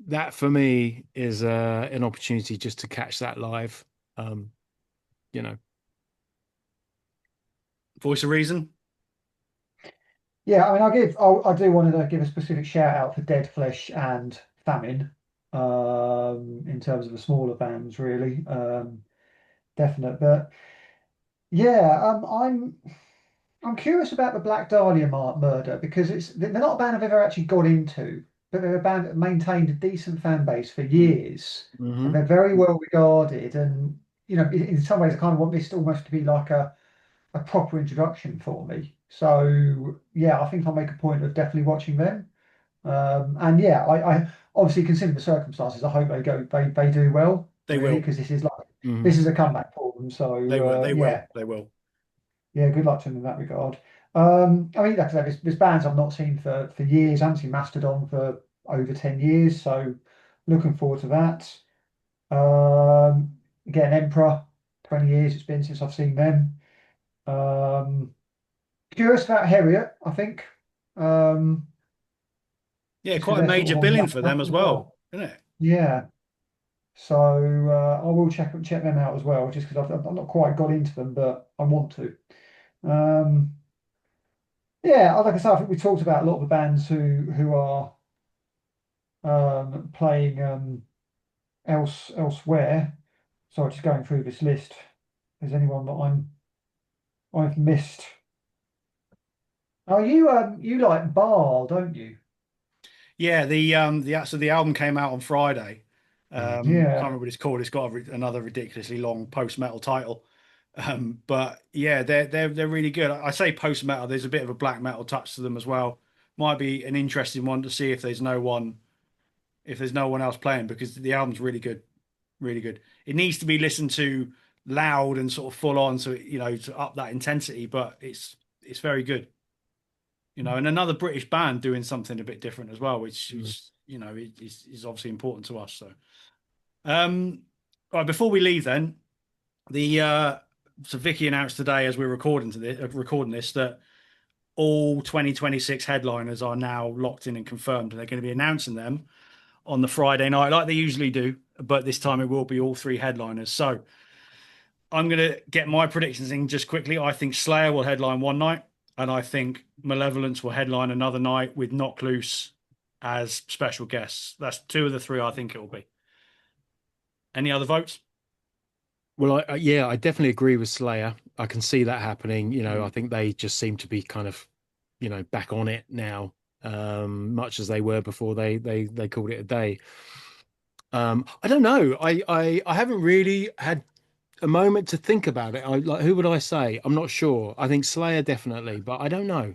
that for me is an opportunity just to catch that live. Um, you know,
Voice of Reason.
Yeah, I mean, I do want to give a specific shout out for Dead Flesh and Famine, in terms of the smaller bands, really, definite. But yeah, I'm curious about the Black Dahlia murder because they're not a band I've ever actually got into, but they're a band that maintained a decent fan base for years, and
hmm
they're very well regarded. And in some ways, I kind of want this to almost to be like a proper introduction for me. So yeah, I think I'll make a point of definitely watching them. And yeah, I obviously consider the circumstances. I hope they do well,
They
really,
will.
because
hmm
this is a comeback for them. So
They will. They will.
yeah,
They will.
yeah, good luck to them in that regard. I mean, like I said, there's bands I've not seen for years. I haven't seen Mastodon for over 10 years, so looking forward to that. Again, Emperor, 20 years it's been since I've seen them. Um, Curious about Harriet, I think. Um,
Yeah,
just because
quite a
they're sort
major
of on the
billing
up
for
and
them
up
as
as
well,
well.
isn't it?
Yeah. So I will check them out as well, just because I've not quite got into them, but I want to. Um, yeah, like I said, I think we talked about a lot of the bands who are playing elsewhere. So just going through this list. If there's anyone that I've missed? Oh, you like Bar, don't you?
Yeah, the album came out on Friday. Can't
Yeah.
remember what it's called. It's got another ridiculously long post metal title. But yeah, they're really good. I say post metal. There's a bit of a black metal touch to them as well. Might be an interesting one to see if there's no one else playing because the album's really good, really good. It needs to be listened to loud and sort of full on, so to up that intensity. But it's very good. And another British band doing something a bit different as well, which
Mm.
is obviously important to us. So, all right, before we leave, then so Vicky announced today, as we're recording this, that all 2026 headliners are now locked in and confirmed, and they're going to be announcing them on the Friday night, like they usually do. But this time it will be all three headliners. So I'm going to get my predictions in just quickly. I think Slayer will headline one night, and I think Malevolence will headline another night with Knock Loose as special guests. That's two of the three I think it will be. Any other votes?
Well, yeah, I definitely agree with Slayer. I can see that happening. I
Mm.
think they just seem to be kind of, back on it now. much as they were before they called it a day. I don't know. I haven't really had a moment to think about it. Who would I say? I'm not sure. I think Slayer definitely, but I don't know.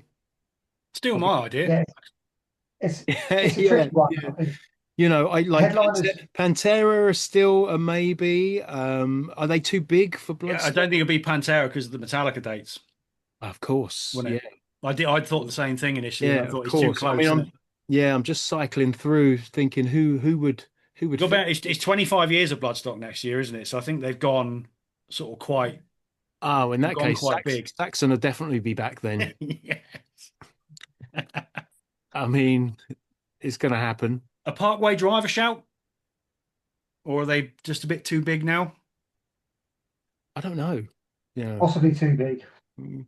Still my idea.
Yeah, it's it's a
Yeah,
tricky one.
yeah.
I mean,
You know, I like
headliners.
Pantera are still a maybe. Are they too big for
Yeah, I
Bloodstock?
don't think it'll be Pantera because of the Metallica dates,
Of course,
wouldn't
yeah,
it? I thought the same thing initially, and
yeah,
I
of
thought it's too
course. I mean,
close, isn't it?
I'm just cycling through thinking who
You
would
got
fit.
about it's 25 years of Bloodstock next year, isn't it? So I think they've gone sort of quite
Oh, in
they've
that
gone
case,
quite big.
Saxon will definitely be back then.
Yeah.
I mean, it's going to happen.
A Parkway Driver shout, or are they just a bit too big now?
I don't know. Yeah.
Possibly too big.
Mm.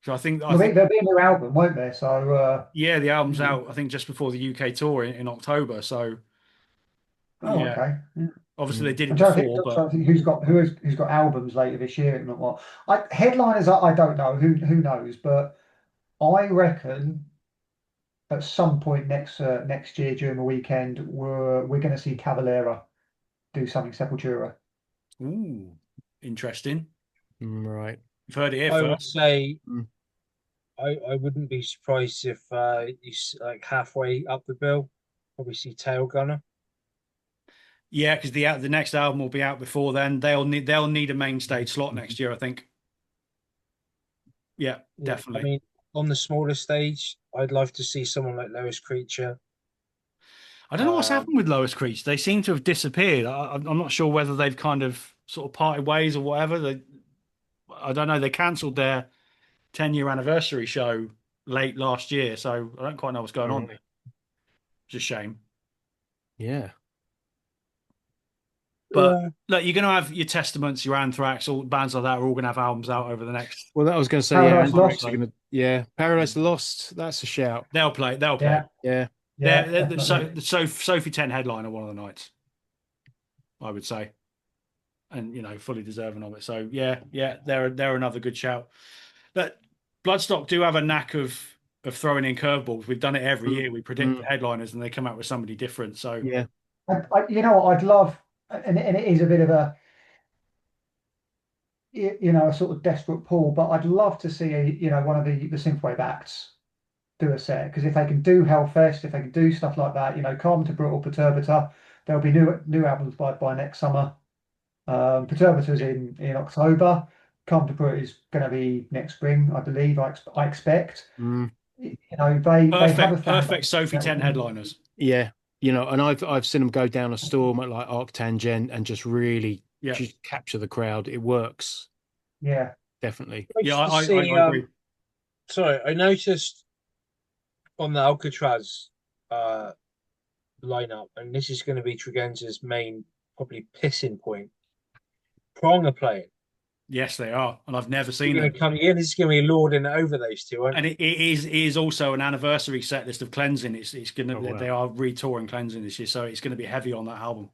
So I
There'll be,
think
there'll be a new album, won't there? So,
yeah, the album's
mm.
out. I think just before the UK tour in October. So
Oh,
yeah,
okay. Yeah.
obviously they
Mm.
did it
I'm trying to think,
before, but
trying to think who's got albums later this year and what. Headliners, I don't know. Who knows? But I reckon at some point next year during the weekend, we're going to see Cavalera do something Sepultura.
ooh, interesting.
Right.
You've heard it here
I would
first.
say
Mm.
I wouldn't be surprised if like halfway up the bill, probably see Tail Gunner.
Yeah, because the next album will be out before then. They'll need a main stage slot next year, I think. Yeah,
Yeah, I
definitely.
mean, on the smaller stage, I'd love to see someone like Lois Creature.
I don't know what's
Um,
happened with Lois Creech. They seem to have disappeared. I'm not sure whether they've kind of sort of parted ways or whatever. I don't know. They cancelled their 10-year anniversary show late last year, so I don't quite know what's going
All
on.
right.
It's a shame.
Yeah.
But
yeah,
look, you're going to have your Testaments, your Anthrax, all bands like that are all going to have albums out over the next
Well, that was going to say, yeah,
Paradise
month or
Anthrax
Lost.
are
so.
going to, yeah, Paradise Lost. That's a shout.
They'll play. They'll play.
Yeah,
Yeah.
yeah,
So
definitely.
the Sophie 10 headliner one of the nights, I would say, and fully deserving of it. So yeah, they're another good shout. But Bloodstock do have a knack of throwing in curveballs. We've done it every
Mm.
year. We predict the
Mm.
headliners, and they come out with somebody different. So
Yeah.
You know what I'd love, and it is a bit of a a sort of desperate pull, but I'd love to see one of the synthwave acts do a set because if they can do Hellfest, if they can do stuff like that, Carpenter Bruttal, Perturbator, there'll be new albums by next summer. Perturbator's in October. Carpenter Bruttal is going to be next spring, I believe. I expect.
Mm.
They have a fan
perfect
base
Sophie
that
10 headliners.
Yeah. And I've seen them go down a storm at like Arctangent and just really
Yeah,
just capture the crowd. It works.
yeah.
Definitely.
I
yeah,
used to
I
see.
agree.
Sorry, I noticed on the Alcatraz lineup, and this is going to be Tregenzer's main probably pissing point. Prong are playing.
Yes, they are, and I've never
You're
seen
going
them.
to come in. This is going to be lording it over those two, aren't
And
you?
it is also an anniversary set list of Cleansing. It's gonna
Oh, wow.
They are retouring Cleansing this year, so it's gonna be heavy on that album.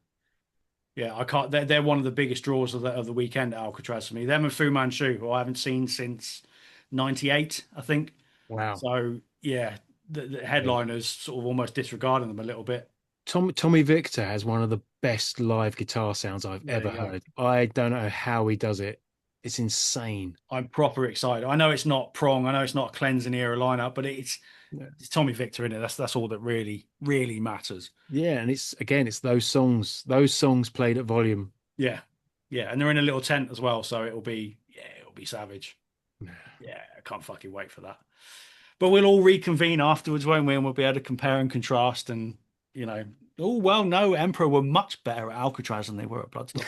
Yeah, I can't. They're one of the biggest draws of the weekend at Alcatraz for me. Them and Fu Manchu, who I haven't seen since '98, I think.
Wow.
So yeah, the headliners sort of almost disregarding them a little bit.
Tommy Victor has one of the best live guitar sounds I've
There
ever
you go.
heard. I don't know how he does it. It's insane.
I'm proper excited. I know it's not Prong. I know it's not a Cleansing era lineup, but
Yeah.
it's Tommy Victor in it. That's all that really matters.
Yeah, and it's those songs played at volume.
Yeah, yeah, and they're in a little tent as well, so it'll be savage. Yeah, I can't fucking wait for that. But we'll all reconvene afterwards, won't we? And we'll be able to compare and contrast. And oh well, no, Emperor were much better at Alcatraz than they were at Bloodstock.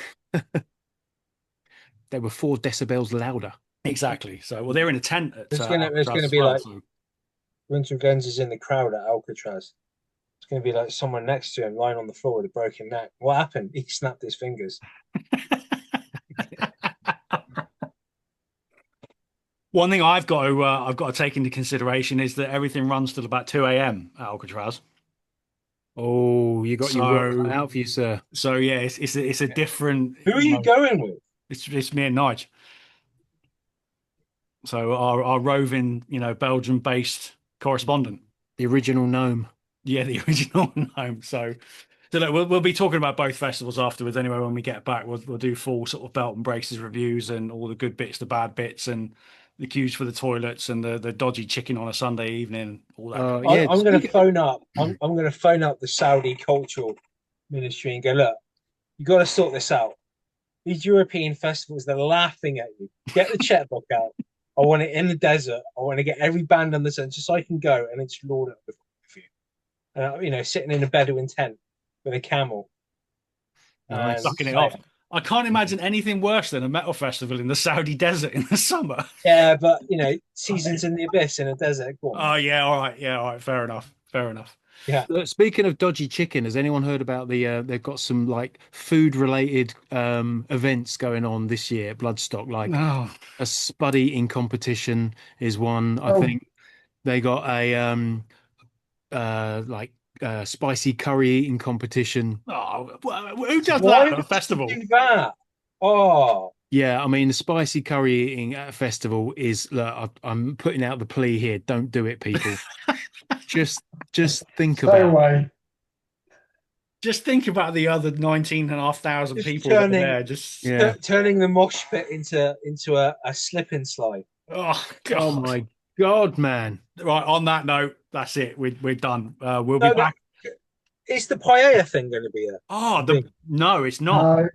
They were 4 decibels louder.
Exactly. So, well, they're in a tent at
There's
Alcatraz
gonna
as
be
well.
like
So.
when Tregenzer's in the crowd at Alcatraz. It's going to be like someone next to him lying on the floor with a broken neck. What happened? He snapped his fingers.
One thing I've got to take into consideration is that everything runs till about 2 a.m. at Alcatraz.
Oh, you got your work cut
So,
out for you, sir.
so yeah, it's a different.
Who are you going with?
It's me and Nige. So our roving, Belgium-based correspondent.
The original gnome.
Yeah, the original gnome. So look, we'll be talking about both festivals afterwards. Anyway, when we get back, we'll do full sort of belt and braces reviews and all the good bits, the bad bits, and the queues for the toilets and the dodgy chicken on a Sunday evening, all that.
Yeah,
I'm going to phone up. I'm going to phone up the Saudi cultural ministry and go, look, you got to sort this out. These European festivals, they're laughing at you. Get the checkbook out. I want it in the desert. I want to get every band on the set just so I can go and it's Lord with you. You know, sitting in a Bedouin tent with a camel.
Nice.
Sucking it off. I can't imagine anything worse than a metal festival in the Saudi desert in the summer.
Yeah, but you know, seasons in the abyss in a desert. Go on.
Oh yeah, all right, yeah, all right, fair enough, fair enough.
Yeah.
Speaking of dodgy chicken, has anyone heard about they've got some like food related events going on this year at Bloodstock, like
No.
a spud eating competition is one. I
Oh.
think they got a like spicy curry eating competition.
Oh, who does
Why
that at a
would
festival?
you do that? Oh,
Yeah, I mean the spicy curry eating at a festival is look, I'm putting out the plea here. Don't do it, people. just think
Stay
about it.
away.
Just think about the other 19,500
Just
people that are
turning-
there. Just
Yeah.
turning the mosh pit into a slip and slide.
oh god.
Oh my God, man.
Right, on that note, that's it. We're done. We'll
No,
be back.
Is the paella thing going to be there?
Oh,
Big.
no, it's not.
No,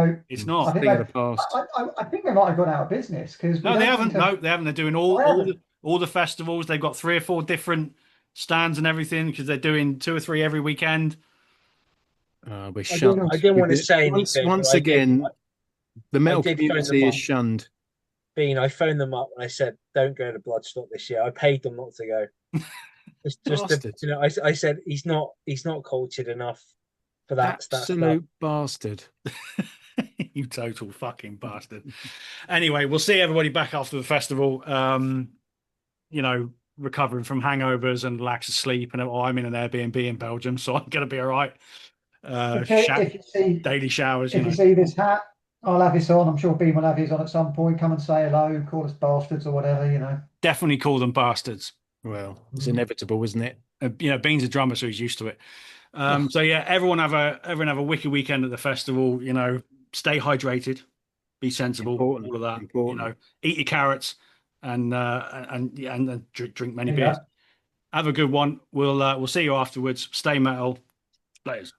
no.
It's
I
not.
think
Thing of
they,
the past.
I think they might have gone out of business because
No, they haven't. No, they haven't. They're doing all the festivals. They've got 3 or 4 different stands and everything because they're doing 2 or 3 every weekend.
We're
I
shunned.
didn't want to say
Once,
anything.
once
but
again, the metal
did phone
community
them
is
up.
shunned.
Bean, I phoned them up and I said, "Don't go to Bloodstock this year." I paid them not to go. Just to,
Bastard.
you know, I said he's not cultured enough for that stuff.
Absolute bastard.
You total fucking bastard. Anyway, we'll see everybody back after the festival. You know, recovering from hangovers and lack of sleep, and I'm in an Airbnb in Belgium, so I'm gonna be all right.
If you see
Daily showers,
if you see this hat, I'll have this on. I'm sure Bean will have his on at some point. Come and say hello, call us bastards or whatever, you know.
definitely call them bastards.
Well, it's inevitable, isn't it?
You know, Bean's a drummer, so he's used to it. So yeah, everyone have a wicked weekend at the festival. You know, stay hydrated, be sensible,
Important,
all of that.
important.
You know, eat your carrots and drink many beers.
Yeah.
Have a good one. We'll see you afterwards. Stay metal. Players.